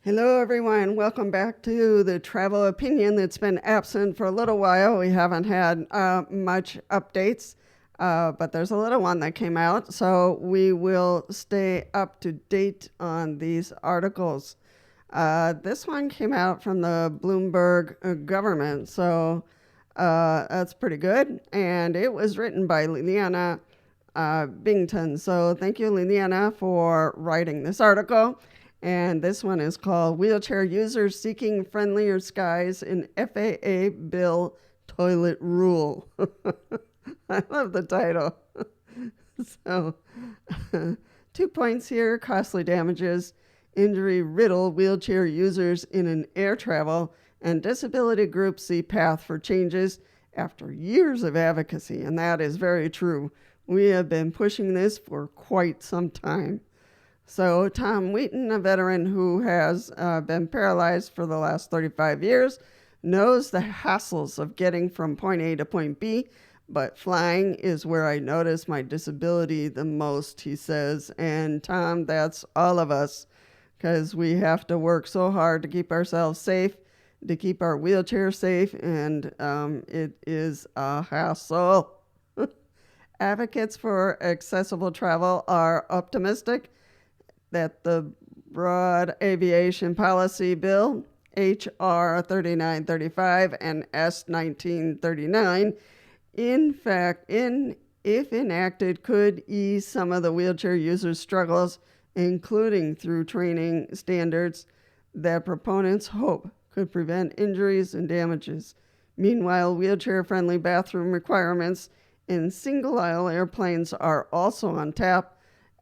Hello, everyone. Welcome back to the travel opinion that's been absent for a little while. We haven't had much updates, but there's a little one that came out, so we will stay up to date on these articles. This one came out from the Bloomberg government, so that's pretty good. And it was written by Liliana Bington. So thank you, Liliana, for writing this article. And this one is called Wheelchair Users Seeking Friendlier Skies in FAA Bill Toilet Rule. I love the title. So, 2 points here: costly damages, injury riddle wheelchair users in an air travel, and disability groups see path for changes after years of advocacy. And that is very true. We have been pushing this for quite some time. So Tom Wheaton, a veteran who has been paralyzed for the last 35 years, knows the hassles of getting from point A to point B, but flying is where I notice my disability the most, he says. And Tom, that's all of us, because we have to work so hard to keep ourselves safe, to keep our wheelchair safe, and it is a hassle. Advocates for accessible travel are optimistic that the Broad Aviation Policy Bill, H.R. 3935 and S. 1939, if enacted, could ease some of the wheelchair users' struggles, including through training standards that proponents hope could prevent injuries and damages. Meanwhile, wheelchair-friendly bathroom requirements in single-aisle airplanes are also on tap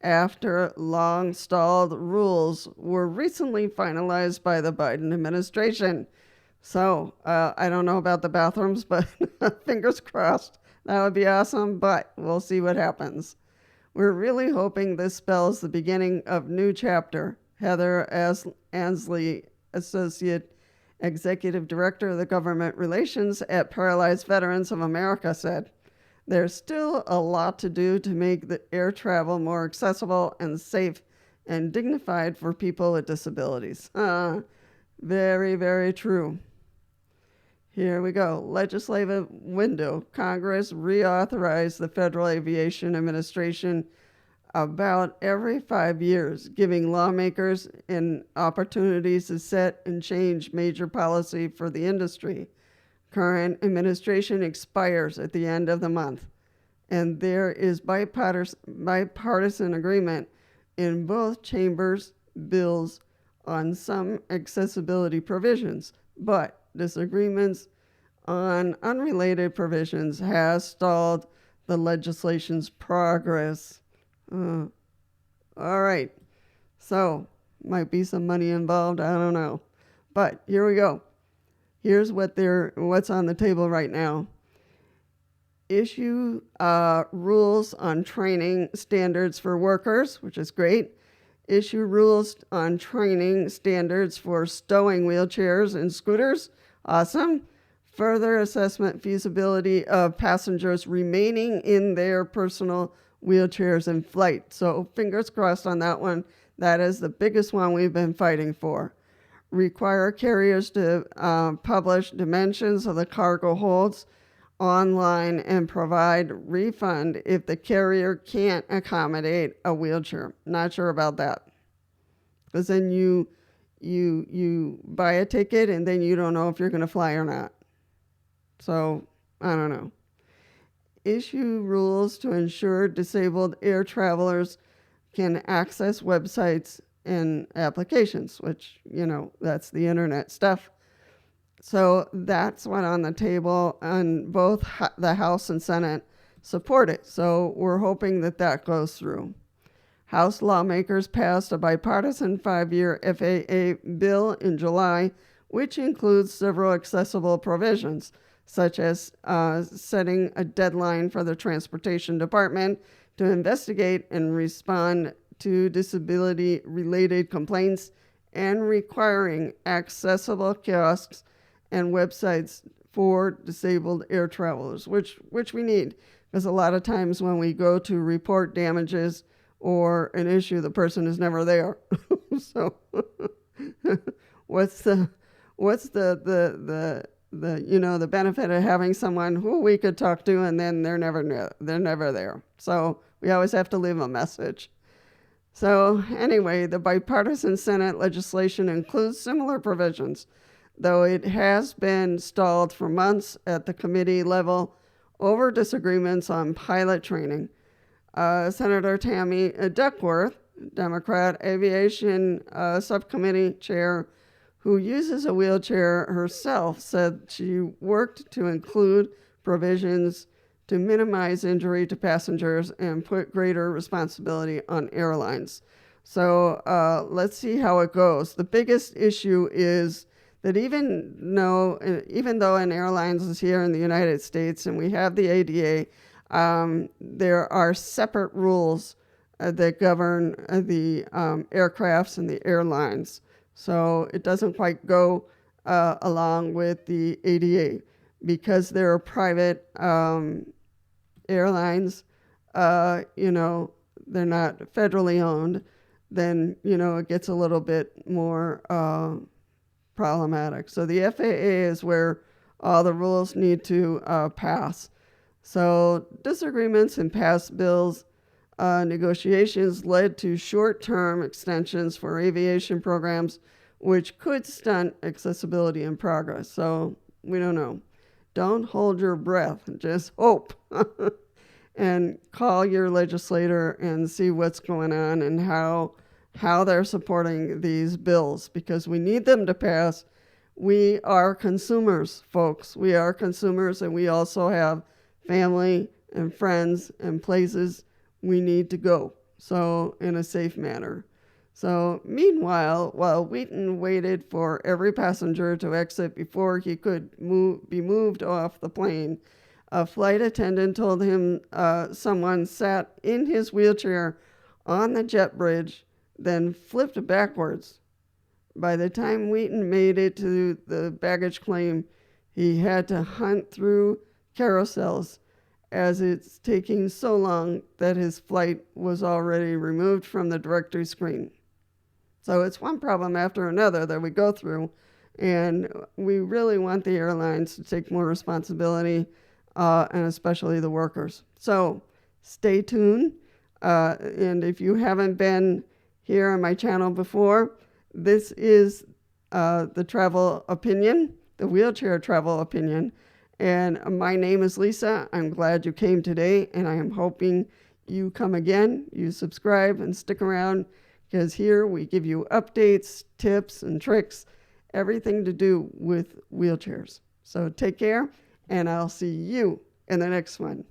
after long-stalled rules were recently finalized by the Biden administration. So, I don't know about the bathrooms, but fingers crossed. That would be awesome, but we'll see what happens. We're really hoping this spells the beginning of new chapter, Heather Ansley, Associate Executive Director of the Government Relations at Paralyzed Veterans of America, said. There's still a lot to do to make the air travel more accessible and safe and dignified for people with disabilities. Very, very true. Here we go. Legislative window. Congress reauthorized the Federal Aviation Administration about every 5 years, giving lawmakers an opportunities to set and change major policy for the industry. Current administration expires at the end of the month, and there is bipartisan agreement in both chambers' bills on some accessibility provisions, but disagreements on unrelated provisions has stalled the legislation's progress. All right, so might be some money involved, I don't know, but here we go. Here's what's on the table right now. Issue rules on training standards for workers, which is great. Issue rules on training standards for stowing wheelchairs and scooters. Awesome. Further assessment feasibility of passengers remaining in their personal wheelchairs in flight. So fingers crossed on that one. That is the biggest one we've been fighting for. Require carriers to publish dimensions of the cargo holds online and provide refund if the carrier can't accommodate a wheelchair. Not sure about that, because then you buy a ticket and then you don't know if you're going to fly or not. So I don't know. Issue rules to ensure disabled air travelers can access websites and applications, which, that's the internet stuff. So that's what on the table, and both the House and Senate support it. So we're hoping that goes through. House lawmakers passed a bipartisan 5-year FAA bill in July, which includes several accessible provisions, such as setting a deadline for the Transportation Department to investigate and respond to disability-related complaints, and requiring accessible kiosks and websites for disabled air travelers, which we need, because a lot of times when we go to report damages or an issue, the person is never there. So what's the what's the benefit of having someone who we could talk to and then they're never there. So we always have to leave a message. So anyway, the bipartisan Senate legislation includes similar provisions, though it has been stalled for months at the committee level over disagreements on pilot training. Senator Tammy Duckworth, Democrat Aviation Subcommittee Chair, who uses a wheelchair herself, said she worked to include provisions to minimize injury to passengers and put greater responsibility on airlines. So let's see how it goes. The biggest issue is that even though in airlines here in the United States and we have the ADA, there are separate rules that govern the aircrafts and the airlines. So it doesn't quite go along with the ADA because there are private airlines, they're not federally owned, then, it gets a little bit more problematic. So the FAA is where all the rules need to pass. So disagreements in past bills negotiations led to short-term extensions for aviation programs, which could stunt accessibility and progress. So we don't know. Don't hold your breath, just hope. And call your legislator and see what's going on and how they're supporting these bills, because we need them to pass. We are consumers, folks. We are consumers, and we also have family and friends and places we need to go, so in a safe manner. So meanwhile, while Wheaton waited for every passenger to exit before he could be moved off the plane, a flight attendant told him someone sat in his wheelchair on the jet bridge, then flipped backwards. By the time Wheaton made it to the baggage claim, he had to hunt through carousels, as it's taking so long that his flight was already removed from the directory screen. So it's one problem after another that we go through, and we really want the airlines to take more responsibility, and especially the workers. So stay tuned, and if you haven't been here on my channel before, this is the travel opinion, the wheelchair travel opinion. And my name is Lisa. I'm glad you came today, and I am hoping you come again, you subscribe and stick around, because here we give you updates, tips, and tricks, everything to do with wheelchairs. So take care, and I'll see you in the next one.